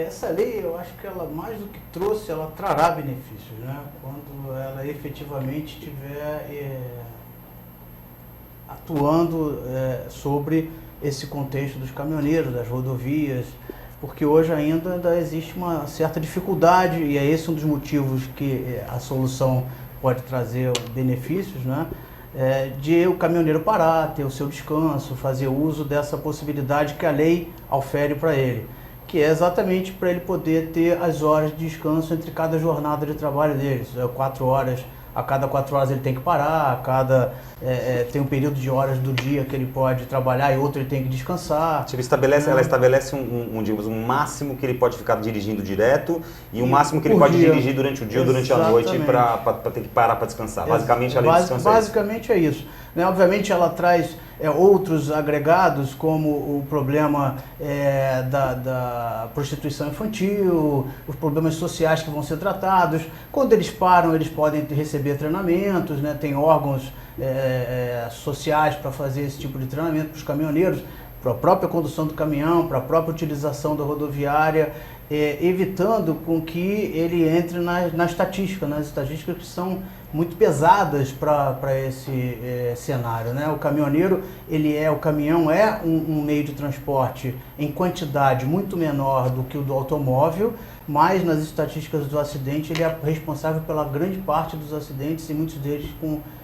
essa lei, eu acho que ela, mais do que trouxe, ela trará benefícios, né? Quando ela efetivamente estiver atuando sobre esse contexto dos caminhoneiros, das rodovias, porque hoje ainda existe uma certa dificuldade, e é esse um dos motivos que a solução pode trazer benefícios, né? De o caminhoneiro parar, ter o seu descanso, fazer uso dessa possibilidade que a lei ofere para ele, que é exatamente para ele poder ter as horas de descanso entre cada jornada de trabalho dele. 4 horas, a cada 4 horas ele tem que parar, tem um período de horas do dia que ele pode trabalhar e outro ele tem que descansar. Tipo, ela estabelece digamos, um máximo que ele pode ficar dirigindo direto e um máximo que ele pode dirigir durante o dia ou durante a noite para ter que parar para descansar. Basicamente, a lei descansa basicamente é isso. Né? Obviamente, ela traz outros agregados, como o problema da prostituição infantil, os problemas sociais que vão ser tratados. Quando eles param, eles podem receber treinamentos, né? Tem órgãos sociais para fazer esse tipo de treinamento para os caminhoneiros, para a própria condução do caminhão, para a própria utilização da rodoviária, evitando com que ele entre nas estatísticas que são muito pesadas para esse cenário, né? O caminhoneiro, o caminhão é um meio de transporte em quantidade muito menor do que o do automóvel, mas nas estatísticas do acidente ele é responsável pela grande parte dos acidentes e muitos deles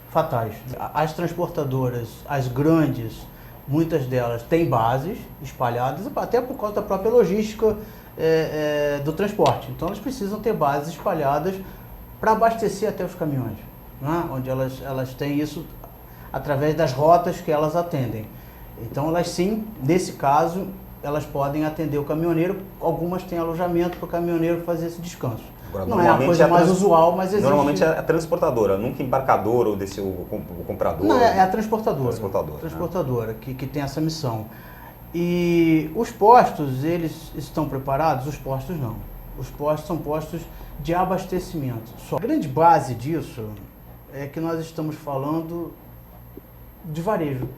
fatais. As transportadoras, as grandes, muitas delas têm bases espalhadas, até por causa da própria logística do transporte. Então elas precisam ter bases espalhadas para abastecer até os caminhões, né? Onde elas têm isso através das rotas que elas atendem. Então elas sim, nesse caso, elas podem atender o caminhoneiro, algumas têm alojamento para o caminhoneiro fazer esse descanso. Agora, não é a coisa mais usual, mas existe. Normalmente é a transportadora, nunca embarcadora ou o comprador. Não, é a transportadora. Transportadora, né? que tem essa missão. E os postos, eles estão preparados? Os postos não. Os postos são postos de abastecimento. A grande base disso é que nós estamos falando de varejo.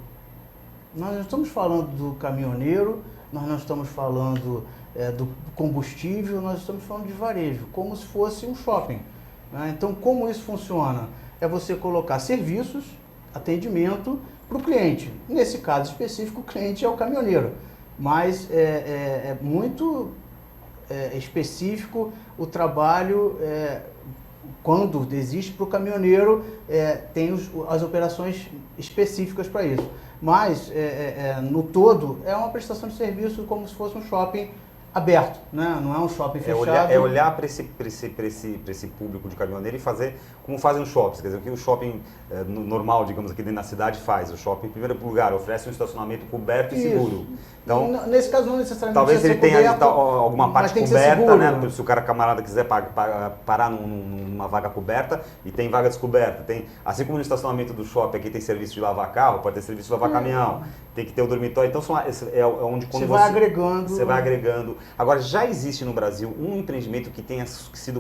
Nós não estamos falando do caminhoneiro, nós não estamos falando do combustível, nós estamos falando de varejo, como se fosse um shopping, né? Então, como isso funciona? É você colocar serviços, atendimento para o cliente. Nesse caso específico, o cliente é o caminhoneiro, mas é muito específico o trabalho quando existe para o caminhoneiro, tem as operações específicas para isso. Mas, no todo, é uma prestação de serviço como se fosse um shopping aberto, né? Não é um shopping fechado. Olhar para esse público de caminhoneiro e fazer como fazem os shoppings. Quer dizer, o que o shopping normal, digamos, aqui dentro da cidade faz. O shopping, em primeiro lugar, oferece um estacionamento coberto e seguro. Então, nesse caso, não necessariamente talvez ele tenha alguma parte coberta, né? Se o camarada quiser parar numa vaga coberta e tem vaga descoberta. Assim como no estacionamento do shopping aqui tem serviço de lavar carro, pode ter serviço de lavar caminhão, tem que ter o dormitório. Então, é onde quando você vai agregando. Agora, já existe no Brasil um empreendimento que tenha sido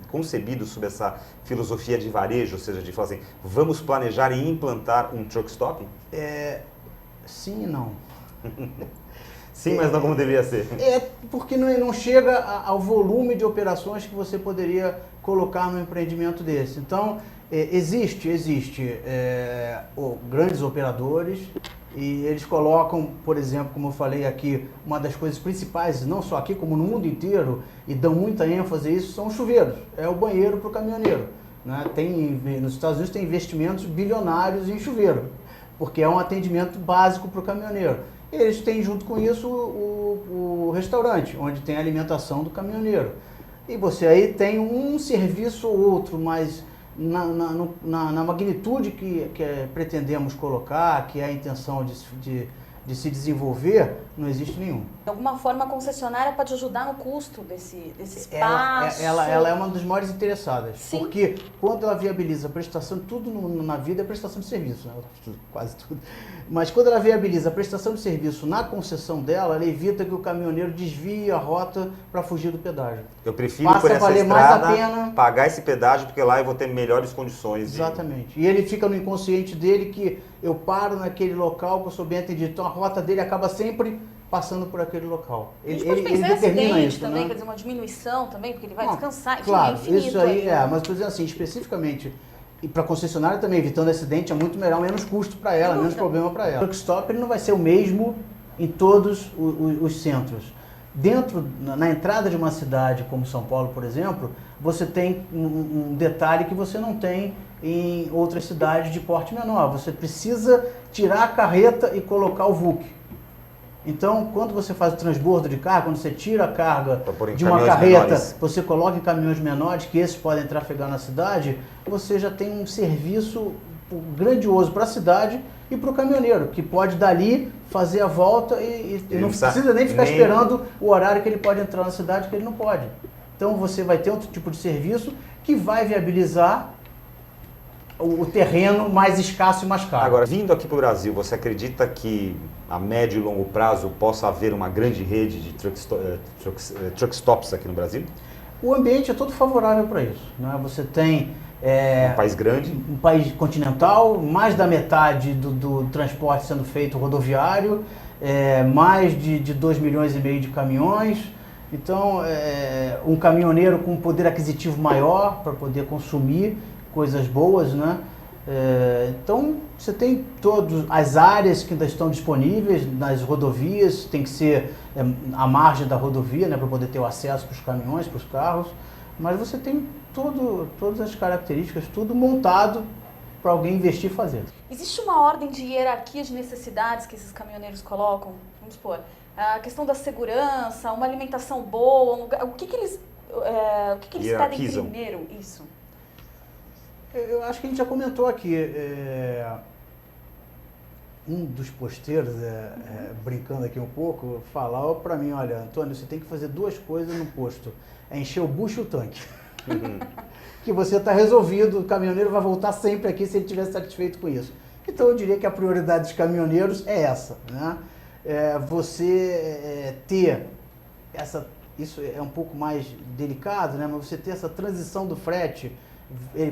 concebido sob essa filosofia de varejo, ou seja, de falar assim, vamos planejar e implantar um truck stop? Sim e não. Sim, mas não como deveria ser. Porque não chega ao volume de operações que você poderia colocar num empreendimento desse. Então, existe grandes operadores e eles colocam, por exemplo, como eu falei aqui, uma das coisas principais, não só aqui, como no mundo inteiro, e dão muita ênfase a isso, são os chuveiros. É o banheiro para o caminhoneiro, né? Nos Estados Unidos tem investimentos bilionários em chuveiro, porque é um atendimento básico para o caminhoneiro. Eles têm junto com isso o restaurante, onde tem a alimentação do caminhoneiro. E você aí tem um serviço ou outro, mas na magnitude que pretendemos colocar, que é a intenção de se desenvolver, não existe nenhum. De alguma forma, a concessionária pode ajudar no custo desse espaço? Ela é uma das maiores interessadas. Sim. Porque quando ela viabiliza a prestação, tudo na vida é prestação de serviço, né? Quase tudo. Mas quando ela viabiliza a prestação de serviço na concessão dela, ela evita que o caminhoneiro desvie a rota para fugir do pedágio. Eu prefiro por essa estrada pagar esse pedágio, porque lá eu vou ter melhores condições. Exatamente. E ele fica no inconsciente dele que eu paro naquele local que eu sou bem atendido. Então a rota dele acaba sempre passando por aquele local. A gente pode pensar em acidente também, né? Quer dizer, uma diminuição também, porque ele vai descansar, enfim, claro, é infinito. Isso aí, mas estou dizendo assim, especificamente, e para a concessionária também, evitando acidente, é muito melhor, menos custo para ela, menos problema para ela. O truck stop ele não vai ser o mesmo em todos os centros. Na entrada de uma cidade como São Paulo, por exemplo, você tem um detalhe que você não tem em outras cidades de porte menor. Você precisa tirar a carreta e colocar o VUC. Então, quando você faz o transbordo de carga, quando você tira a carga de uma carreta, você coloca em caminhões menores, que esses podem trafegar na cidade, você já tem um serviço grandioso para a cidade e para o caminhoneiro, que pode dali fazer a volta e não precisa nem ficar esperando o horário que ele pode entrar na cidade, que ele não pode. Então você vai ter outro tipo de serviço que vai viabilizar o terreno mais escasso e mais caro. Agora, vindo aqui para o Brasil, você acredita que a médio e longo prazo possa haver uma grande rede de truck stops aqui no Brasil? O ambiente é todo favorável para isso, né? Você tem um país grande, um país continental, mais da metade do transporte sendo feito rodoviário, mais de 2,5 milhões de caminhões. Então, um caminhoneiro com poder aquisitivo maior para poder consumir coisas boas, né? Então, você tem todas as áreas que ainda estão disponíveis nas rodovias, tem que ser a margem da rodovia, né, para poder ter o acesso para os caminhões, para os carros, mas você tem todas as características, tudo montado para alguém investir e fazer. Existe uma ordem de hierarquia de necessidades que esses caminhoneiros colocam? Vamos supor, a questão da segurança, uma alimentação boa, o que eles pedem primeiro? Isso. Eu acho que a gente já comentou aqui, um dos posteiros, brincando aqui um pouco, falava para mim, olha, Antônio, você tem que fazer 2 coisas no posto, encher o bucho e o tanque. Que você está resolvido, o caminhoneiro vai voltar sempre aqui se ele estiver satisfeito com isso. Então eu diria que a prioridade dos caminhoneiros é essa, né? Você ter isso é um pouco mais delicado, né? Mas você ter essa transição do frete,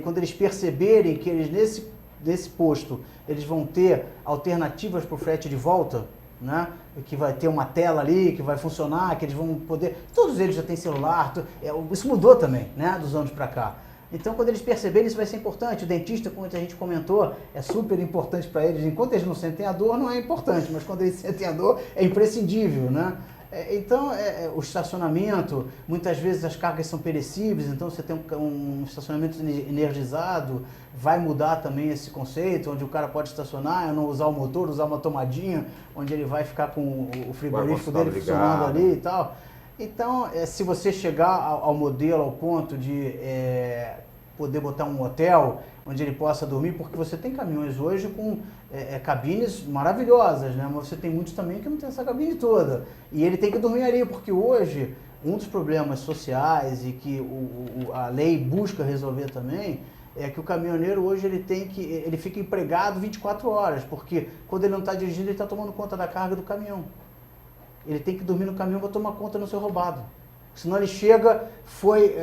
quando eles perceberem que eles nesse posto eles vão ter alternativas para o frete de volta, né? Que vai ter uma tela ali, que vai funcionar, que eles vão poder... Todos eles já têm celular, isso mudou também, né? Dos anos para cá. Então, quando eles perceberem, isso vai ser importante. O dentista, como a gente comentou, é super importante para eles. Enquanto eles não sentem a dor, não é importante, mas quando eles sentem a dor, é imprescindível, né? Então, o estacionamento, muitas vezes as cargas são perecíveis, então você tem um estacionamento energizado, vai mudar também esse conceito, onde o cara pode estacionar, não usar o motor, usar uma tomadinha, onde ele vai ficar com o frigorífico dele funcionando ali e tal. Então, se você chegar ao modelo, ao ponto de poder botar um hotel onde ele possa dormir, porque você tem caminhões hoje com cabines maravilhosas, né? Mas você tem muitos também que não tem essa cabine toda. E ele tem que dormir ali, porque hoje um dos problemas sociais e que a lei busca resolver também é que o caminhoneiro hoje ele fica empregado 24 horas, porque quando ele não está dirigindo, ele está tomando conta da carga do caminhão. Ele tem que dormir no caminhão para tomar conta não ser roubado. Senão ele chega, foi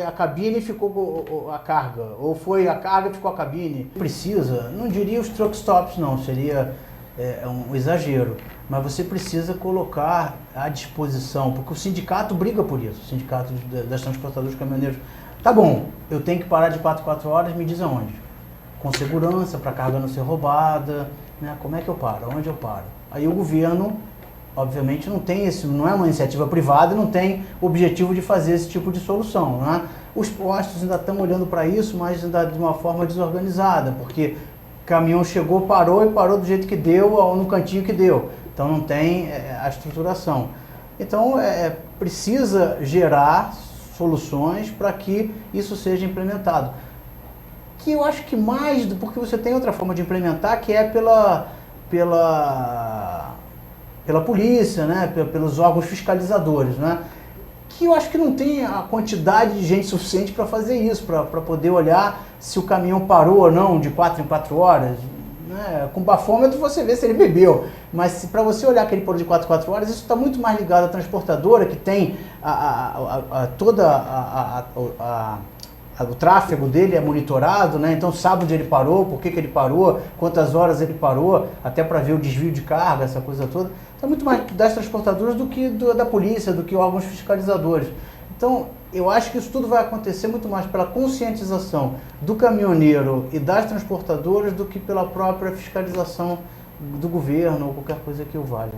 a cabine e ficou a carga, ou foi a carga e ficou a cabine. Precisa, não diria os truck stops não, seria um exagero, mas você precisa colocar à disposição, porque o sindicato briga por isso, o sindicato das transportadoras de caminhoneiros. Tá bom, eu tenho que parar de 4 horas, me diz aonde? Com segurança, para a carga não ser roubada, né? Como é que eu paro? Onde eu paro? Aí o governo... Obviamente não é uma iniciativa privada e não tem objetivo de fazer esse tipo de solução, né? Os postos ainda estão olhando para isso, mas ainda de uma forma desorganizada, porque o caminhão chegou, parou e parou do jeito que deu, ou no cantinho que deu. Então não tem a estruturação. Então precisa gerar soluções para que isso seja implementado. Que eu acho que porque você tem outra forma de implementar, que é pela polícia, né, pelos órgãos fiscalizadores, né, que eu acho que não tem a quantidade de gente suficiente para fazer isso, para poder olhar se o caminhão parou ou não de 4 em 4 horas. Né? Com bafômetro você vê se ele bebeu, mas para você olhar que ele parou de 4 em 4 horas, isso está muito mais ligado à transportadora, que tem toda a o tráfego dele é monitorado, né? Então sabe onde ele parou, por que ele parou, quantas horas ele parou, até para ver o desvio de carga, essa coisa toda. Então é muito mais das transportadoras do que da polícia, do que órgãos fiscalizadores. Então eu acho que isso tudo vai acontecer muito mais pela conscientização do caminhoneiro e das transportadoras do que pela própria fiscalização do governo ou qualquer coisa que o valha.